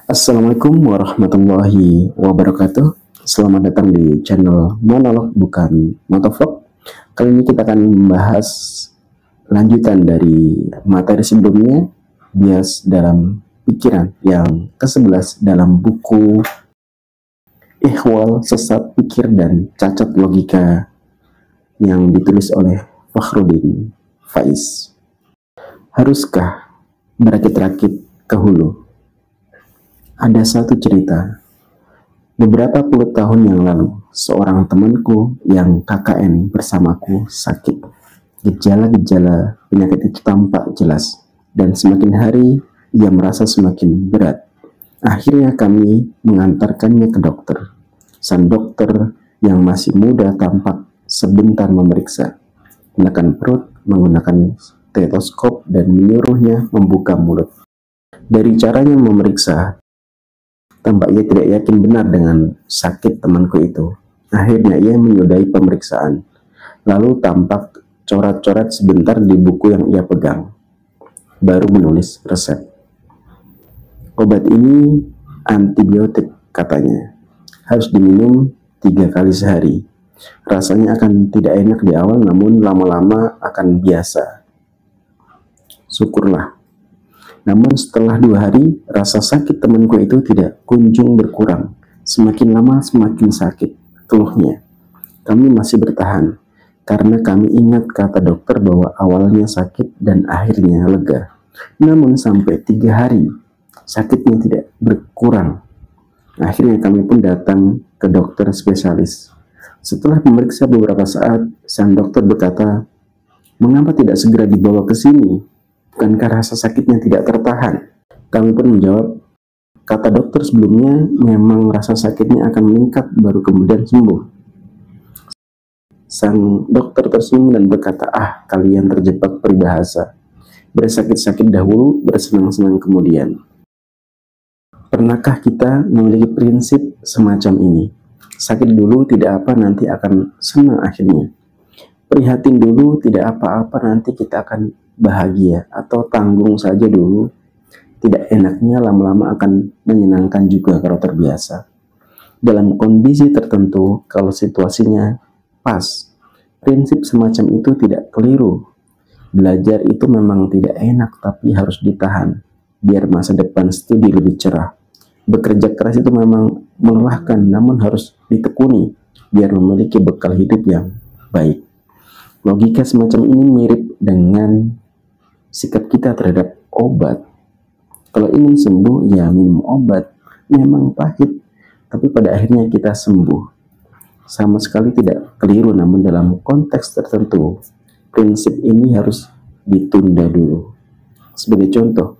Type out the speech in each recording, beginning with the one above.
Assalamualaikum warahmatullahi wabarakatuh. Selamat datang di channel Monolog Bukan Motovlog. Kali ini kita akan membahas lanjutan dari materi sebelumnya, bias dalam pikiran yang ke-11 dalam buku Ihwal Sesat Pikir dan Cacat Logika yang ditulis oleh Fakhruddin Faiz. Haruskah berakit-rakit ke hulu? Ada satu cerita. Beberapa puluh tahun yang lalu, seorang temanku yang KKN bersamaku sakit. Gejala-gejala penyakit itu tampak jelas, dan semakin hari ia merasa semakin berat. Akhirnya kami mengantarkannya ke dokter. Sang dokter yang masih muda tampak sebentar memeriksa, menekan perut menggunakan stetoskop dan menyuruhnya membuka mulut. Dari caranya memeriksa, tampak ia tidak yakin benar dengan sakit temanku itu. Akhirnya ia menyudahi pemeriksaan. Lalu tampak coret-coret sebentar di buku yang ia pegang. Baru menulis resep. Obat ini antibiotik katanya. Harus diminum 3 kali sehari. Rasanya akan tidak enak di awal, namun lama-lama akan biasa. Syukurlah. Namun setelah 2 hari, rasa sakit temanku itu tidak kunjung berkurang. Semakin lama semakin sakit, keluhnya. Kami masih bertahan, karena kami ingat kata dokter bahwa awalnya sakit dan akhirnya lega. Namun sampai 3 hari, sakitnya tidak berkurang. Akhirnya kami pun datang ke dokter spesialis. Setelah memeriksa beberapa saat, sang dokter berkata, "Mengapa tidak segera dibawa ke sini? Bukankah rasa sakitnya tidak tertahan?" Kami pun menjawab, kata dokter sebelumnya memang rasa sakitnya akan meningkat baru kemudian sembuh. Sang dokter tersenyum dan berkata, kalian terjebak peribahasa. Bersakit-sakit dahulu, bersenang-senang kemudian. Pernahkah kita memiliki prinsip semacam ini? Sakit dulu tidak apa, nanti akan senang akhirnya. Prihatin dulu tidak apa-apa, nanti kita akan bahagia. Atau tanggung saja dulu, tidak enaknya lama-lama akan menyenangkan juga kalau terbiasa. Dalam kondisi tertentu, kalau situasinya pas, prinsip semacam itu tidak keliru. Belajar itu memang tidak enak, tapi harus ditahan biar masa depan studi lebih cerah. Bekerja keras itu memang melelahkan, namun harus ditekuni biar memiliki bekal hidup yang baik. Logika semacam ini mirip dengan sikap kita terhadap obat. Kalau ingin sembuh, ya minum obat. Memang pahit, tapi pada akhirnya kita sembuh. Sama sekali tidak keliru, namun dalam konteks tertentu, prinsip ini harus ditunda dulu. Sebagai contoh,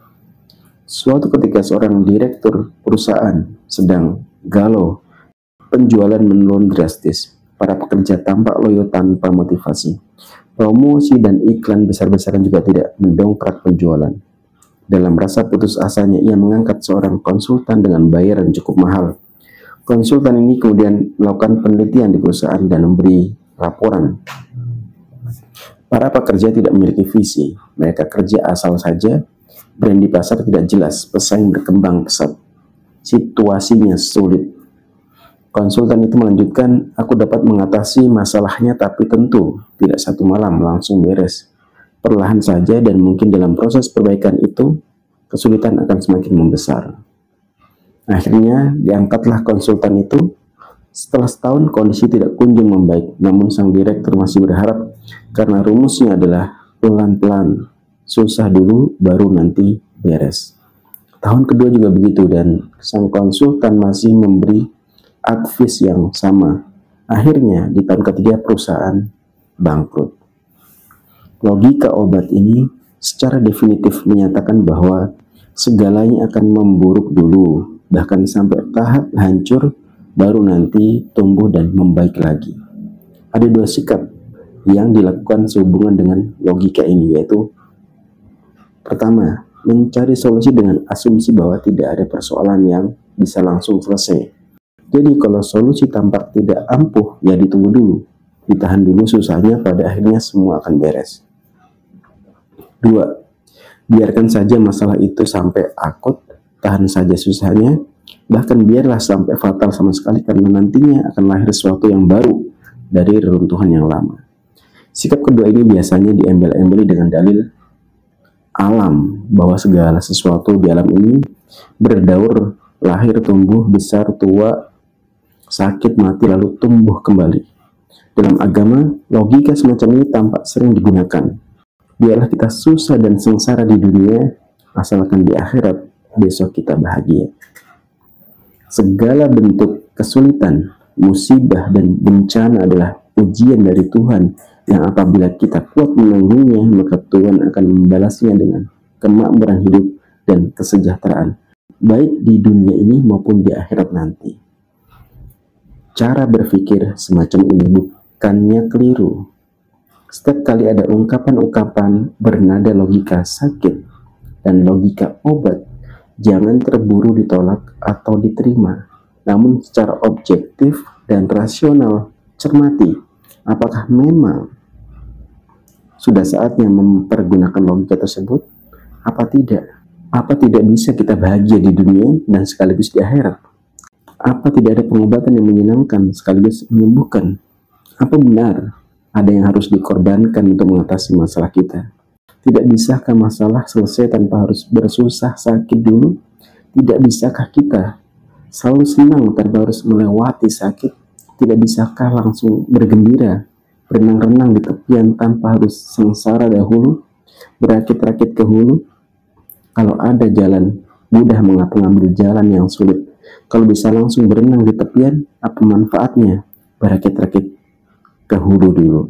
suatu ketika seorang direktur perusahaan sedang galau, penjualan menurun drastis. Para pekerja tampak loyo tanpa motivasi. Promosi dan iklan besar-besaran juga tidak mendongkrak penjualan. Dalam rasa putus asanya, ia mengangkat seorang konsultan dengan bayaran cukup mahal. Konsultan ini kemudian melakukan penelitian di perusahaan dan memberi laporan. Para pekerja tidak memiliki visi. Mereka kerja asal saja, brand di pasar tidak jelas, pesaing berkembang pesat. Situasinya sulit. Konsultan itu melanjutkan, aku dapat mengatasi masalahnya, tapi tentu tidak satu malam langsung beres. Perlahan saja, dan mungkin dalam proses perbaikan itu, kesulitan akan semakin membesar. Akhirnya diangkatlah konsultan itu. Setelah setahun kondisi tidak kunjung membaik, namun sang direktur masih berharap karena rumusnya adalah pelan-pelan, susah dulu baru nanti beres. Tahun kedua juga begitu, dan sang konsultan masih memberi advice yang sama. Akhirnya di tahun ketiga perusahaan bangkrut. Logika obat ini secara definitif menyatakan bahwa segalanya akan memburuk dulu, bahkan sampai tahap hancur, baru nanti tumbuh dan membaik lagi. Ada 2 sikap yang dilakukan sehubungan dengan logika ini, yaitu pertama, mencari solusi dengan asumsi bahwa tidak ada persoalan yang bisa langsung selesai. Jadi kalau solusi tampak tidak ampuh, ya ditunggu dulu, ditahan dulu susahnya, pada akhirnya semua akan beres. 2. Biarkan saja masalah itu sampai akut, tahan saja susahnya, bahkan biarlah sampai fatal sama sekali, karena nantinya akan lahir sesuatu yang baru dari reruntuhan yang lama. Sikap kedua ini biasanya diembel-embeli dengan dalil alam, bahwa segala sesuatu di alam ini berdaur, lahir, tumbuh, besar, tua, sakit, mati, lalu tumbuh kembali. Dalam agama, logika semacam ini tampak sering digunakan. Biarlah kita susah dan sengsara di dunia, asalkan di akhirat besok kita bahagia. Segala bentuk kesulitan, musibah, dan bencana adalah ujian dari Tuhan, yang apabila kita kuat menanggungnya, maka Tuhan akan membalasnya dengan kemakmuran hidup dan kesejahteraan, baik di dunia ini maupun di akhirat nanti. Cara berpikir semacam ini bukannya keliru. Setiap kali ada ungkapan-ungkapan bernada logika sakit dan logika obat, jangan terburu ditolak atau diterima. Namun secara objektif dan rasional, cermati apakah memang sudah saatnya mempergunakan logika tersebut, apa tidak? Apa tidak bisa kita bahagia di dunia dan sekaligus di akhirat? Apa tidak ada pengobatan yang menyenangkan sekaligus menyembuhkan? Apa benar ada yang harus dikorbankan untuk mengatasi masalah kita? Tidak bisakah masalah selesai tanpa harus bersusah sakit dulu? Tidak bisakah kita selalu senang tanpa harus melewati sakit? Tidak bisakah langsung bergembira, berenang-renang di tepian tanpa harus sengsara dahulu, berakit-rakit ke hulu? Kalau ada jalan mudah, mengapa mengambil jalan yang sulit? Kalau bisa langsung berenang di tepian, apa manfaatnya berakit-rakit ke hulu dulu?